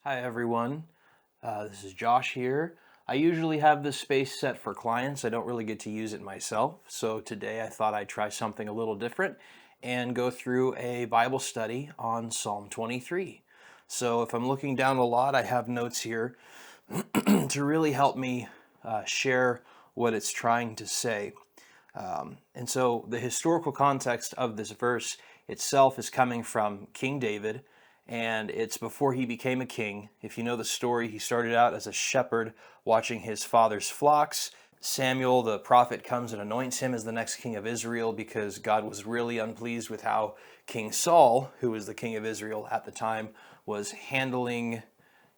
Hi everyone, this is Josh here. I usually have this space set for clients. I don't really get to use it myself. So today I thought I'd try something a little different and go through a Bible study on Psalm 23. So if I'm looking down a lot, I have notes here to really help me share what it's trying to say. And so the historical context of this verse itself is coming from King David, and it's before he became a king. If you know the story, he started out as a shepherd watching his father's flocks. Samuel, the prophet, comes and anoints him as the next king of Israel because God was really unpleased with how King Saul, who was the king of Israel at the time, was handling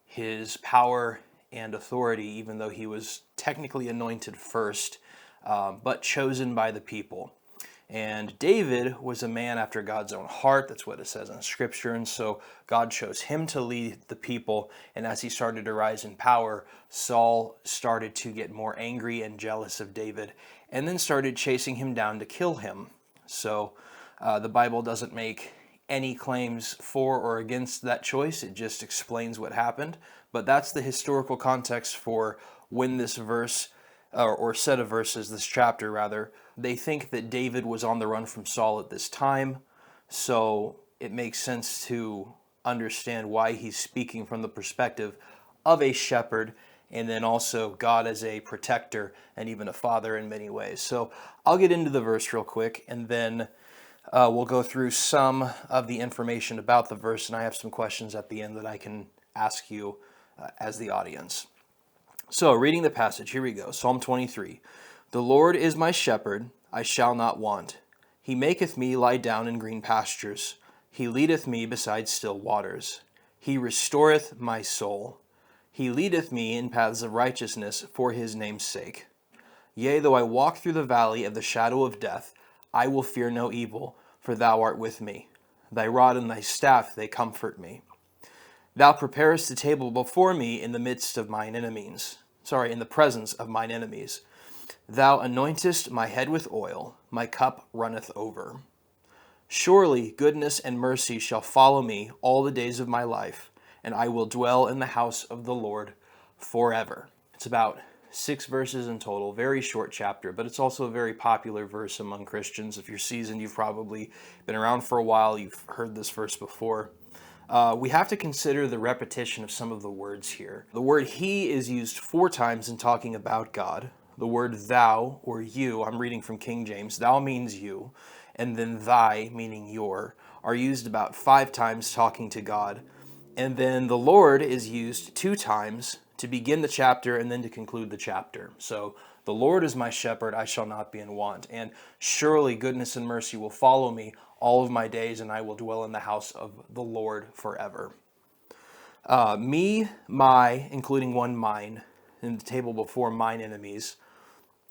his power and authority, even though he was technically anointed first, but chosen by the people. And David was a man after God's own heart. That's what it says in Scripture. And so God chose him to lead the people. And as he started to rise in power, Saul started to get more angry and jealous of David and then started chasing him down to kill him. So the Bible doesn't make any claims for or against that choice. It just explains what happened. But that's the historical context for when this verse, or set of verses, this chapter rather, they think that David was on the run from Saul at this time. So it makes sense to understand why he's speaking from the perspective of a shepherd, and then also God as a protector and even a father in many ways. So I'll get into the verse real quick, and then we'll go through some of the information about the verse, and I have some questions at the end that I can ask you as the audience. So, reading the passage, here we go. Psalm 23. The Lord is my shepherd, I shall not want. He maketh me lie down in green pastures. He leadeth me beside still waters. He restoreth my soul. He leadeth me in paths of righteousness for his name's sake. Yea, though I walk through the valley of the shadow of death, I will fear no evil, for thou art with me. Thy rod and thy staff, they comfort me. Thou preparest the table before me in the midst of mine enemies. In the presence of mine enemies. Thou anointest my head with oil, my cup runneth over. Surely goodness and mercy shall follow me all the days of my life, and I will dwell in the house of the Lord forever. It's about 6 verses in total, very short chapter, but it's also a very popular verse among Christians. If you're seasoned, you've probably been around for a while, you've heard this verse before. We have to consider the repetition of some of the words here. The word he is used 4 times in talking about God. The word thou, or you, I'm reading from King James, thou means you, and then thy, meaning your, are used about 5 times talking to God. And then the Lord is used 2 times to begin the chapter and then to conclude the chapter. So the Lord is my shepherd, I shall not be in want. And surely goodness and mercy will follow me all of my days, and I will dwell in the house of the Lord forever. Me, my, including one mine, in the table before mine enemies,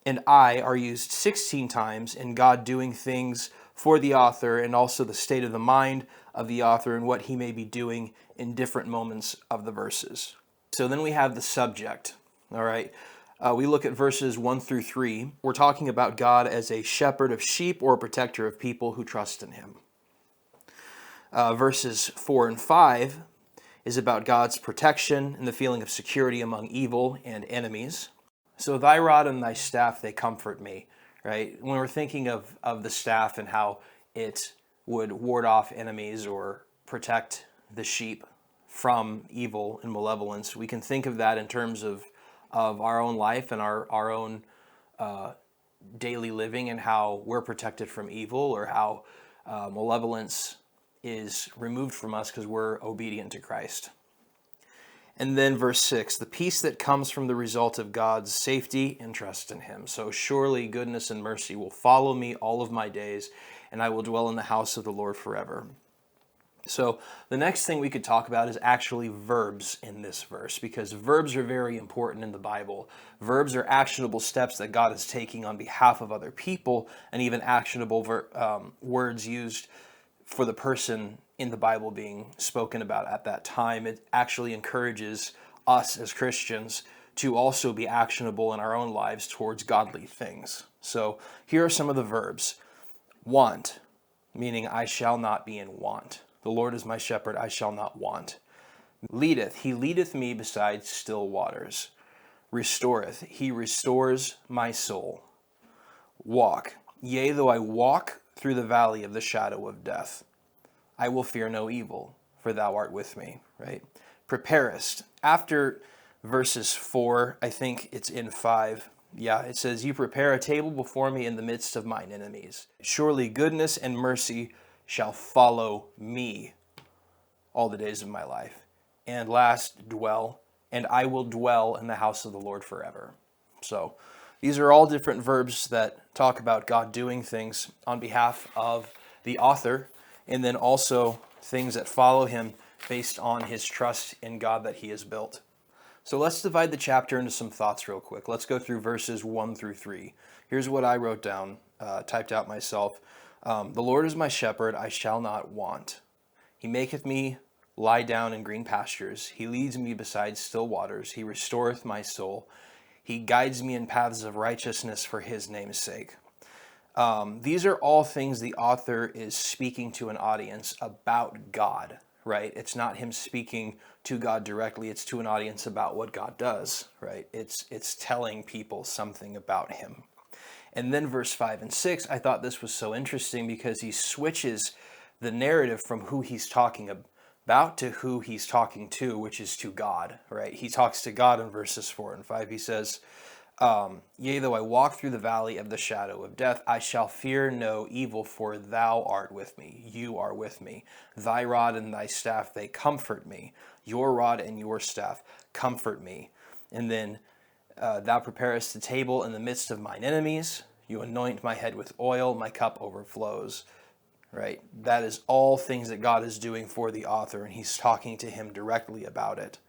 and I are used 16 times in God doing things for the author, and also the state of the mind of the author and what he may be doing in different moments of the verses. So then we have the subject, all right? We look at verses 1 through 3. We're talking about God as a shepherd of sheep or a protector of people who trust in him. Verses 4 and 5 is about God's protection and the feeling of security among evil and enemies. So thy rod and thy staff, they comfort me, right? When we're thinking of the staff and how it would ward off enemies or protect the sheep from evil and malevolence, we can think of that in terms of our own life and our own daily living, and how we're protected from evil, or how malevolence is removed from us because we're obedient to Christ. And then verse 6, the peace that comes from the result of God's safety and trust in him. So surely goodness and mercy will follow me all of my days, and I will dwell in the house of the Lord forever. So the next thing we could talk about is actually verbs in this verse, because verbs are very important in the Bible. Verbs are actionable steps that God is taking on behalf of other people, and even actionable words used for the person in the Bible being spoken about at that time. It actually encourages us as Christians to also be actionable in our own lives towards godly things. So here are some of the verbs. Want, meaning I shall not be in want. The Lord is my shepherd, I shall not want. Leadeth, he leadeth me beside still waters. Restoreth, he restores my soul. Walk, yea, though I walk through the valley of the shadow of death, I will fear no evil, for thou art with me, right? Preparest. After verses 4, I think it's in 5. Yeah, it says, you prepare a table before me in the midst of mine enemies. Surely goodness and mercy shall follow me all the days of my life. And last, dwell, and I will dwell in the house of the Lord forever. So these are all different verbs that talk about God doing things on behalf of the author, and then also things that follow him based on his trust in God that he has built. So let's divide the chapter into some thoughts real quick. Let's go through verses 1 through 3. Here's what I wrote down, typed out myself. The Lord is my shepherd, I shall not want. He maketh me lie down in green pastures. He leads me beside still waters. He restoreth my soul. He guides me in paths of righteousness for his name's sake. These are all things the author is speaking to an audience about God, right? It's not him speaking to God directly. It's to an audience about what God does, right? It's telling people something about him. And then verse 5 and 6, I thought this was so interesting because he switches the narrative from who he's talking about to who he's talking to, which is to God, right? He talks to God in verses 4 and 5. He says, yea, though I walk through the valley of the shadow of death, I shall fear no evil, for thou art with me. You are with me. Thy rod and thy staff, they comfort me. Your rod and your staff comfort me. And then thou preparest the table in the midst of mine enemies. You anoint my head with oil. My cup overflows. Right? That is all things that God is doing for the author, and he's talking to him directly about it.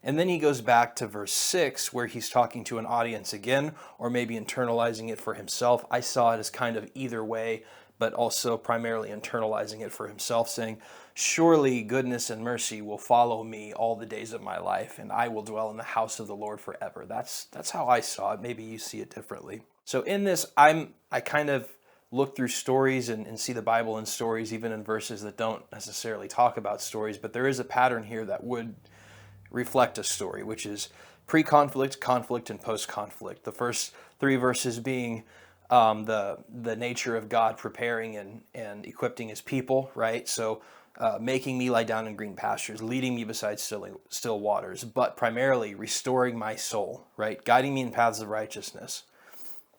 And then he goes back to verse 6, where he's talking to an audience again, or maybe internalizing it for himself. I saw it as kind of either way, but also primarily internalizing it for himself, saying, surely goodness and mercy will follow me all the days of my life, and I will dwell in the house of the Lord forever. That's how I saw it. Maybe you see it differently. So in this, I kind of look through stories and see the Bible in stories, even in verses that don't necessarily talk about stories, but there is a pattern here that would reflect a story, which is pre-conflict, conflict, and post-conflict. The first 3 verses being the nature of God preparing and equipping his people, right? So making me lie down in green pastures, leading me beside still waters, but primarily restoring my soul, right? Guiding me in paths of righteousness.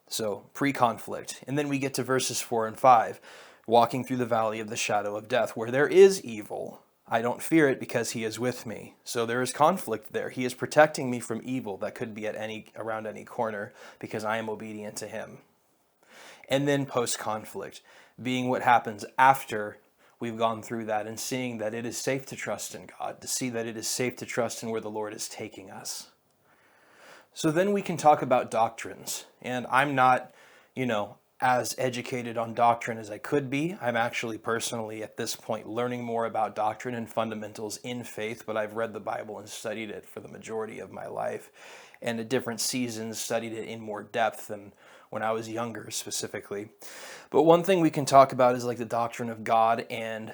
So pre-conflict. And then we get to verses 4 and 5, walking through the valley of the shadow of death, where there is evil. I don't fear it because he is with me. So there is conflict there. He is protecting me from evil that could be around any corner because I am obedient to him. And then post-conflict, being what happens after we've gone through that and seeing that it is safe to trust in God, to see that it is safe to trust in where the Lord is taking us. So then we can talk about doctrines. And I'm not, as educated on doctrine as I could be. I'm actually personally at this point learning more about doctrine and fundamentals in faith, but I've read the Bible and studied it for the majority of my life. And at different seasons studied it in more depth than when I was younger specifically. But one thing we can talk about is like the doctrine of God and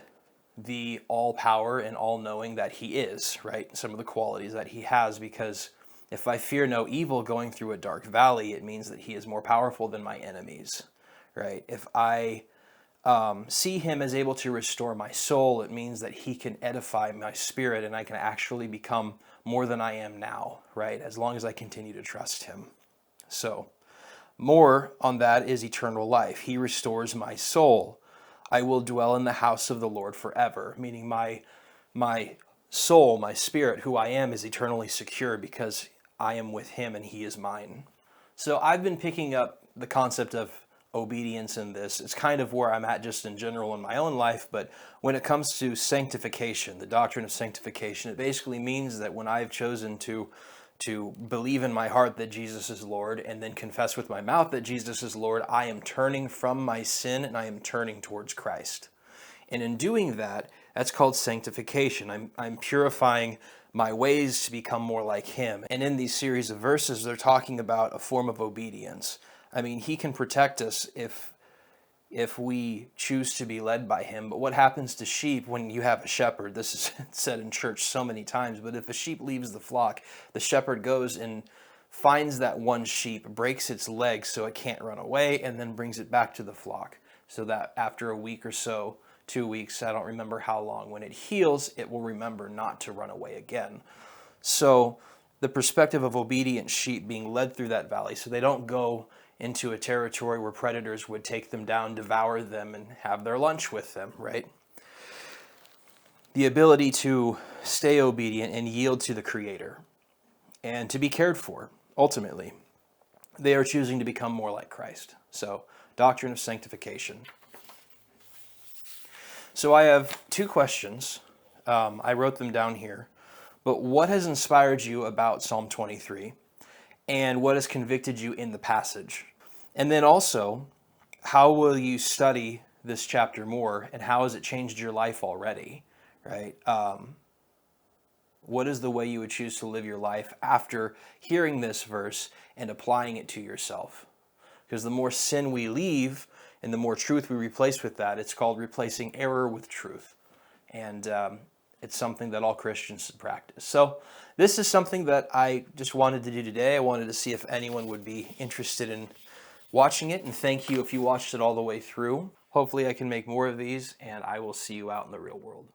the all power and all knowing that he is, right? Some of the qualities that he has, because if I fear no evil going through a dark valley, it means that he is more powerful than my enemies, right? If I see him as able to restore my soul, it means that he can edify my spirit and I can actually become more than I am now, right? As long as I continue to trust him. So more on that is eternal life. He restores my soul. I will dwell in the house of the Lord forever, meaning my soul, my spirit, who I am, is eternally secure because I am with him and he is mine. So I've been picking up the concept of obedience in this. It's kind of where I'm at just in general in my own life, but when it comes to sanctification, the doctrine of sanctification, it basically means that when I've chosen to believe in my heart that Jesus is Lord and then confess with my mouth that Jesus is Lord, I am turning from my sin and I am turning towards Christ. And in doing that, that's called sanctification. I'm purifying my ways to become more like him. And in these series of verses, they're talking about a form of obedience. I mean, he can protect us if if we choose to be led by him. But what happens to sheep when you have a shepherd? This is said in church so many times, but if a sheep leaves the flock, the shepherd goes and finds that one sheep, breaks its leg so it can't run away, and then brings it back to the flock, so that after a week or so, 2 weeks, I don't remember how long, when it heals, it will remember not to run away again. So the perspective of obedient sheep being led through that valley, so they don't go into a territory where predators would take them down, devour them, and have their lunch with them, right? The ability to stay obedient and yield to the Creator and to be cared for, ultimately. They are choosing to become more like Christ. So, doctrine of sanctification. So I have 2 questions. I wrote them down here. But what has inspired you about Psalm 23? And what has convicted you in the passage? And then also, how will you study this chapter more, and how has it changed your life already, right? What is the way you would choose to live your life after hearing this verse and applying it to yourself? Because the more sin we leave and the more truth we replace with that, it's called replacing error with truth. And it's something that all Christians should practice. So this is something that I just wanted to do today. I wanted to see if anyone would be interested in watching it, and thank you if you watched it all the way through. Hopefully I can make more of these, and I will see you out in the real world.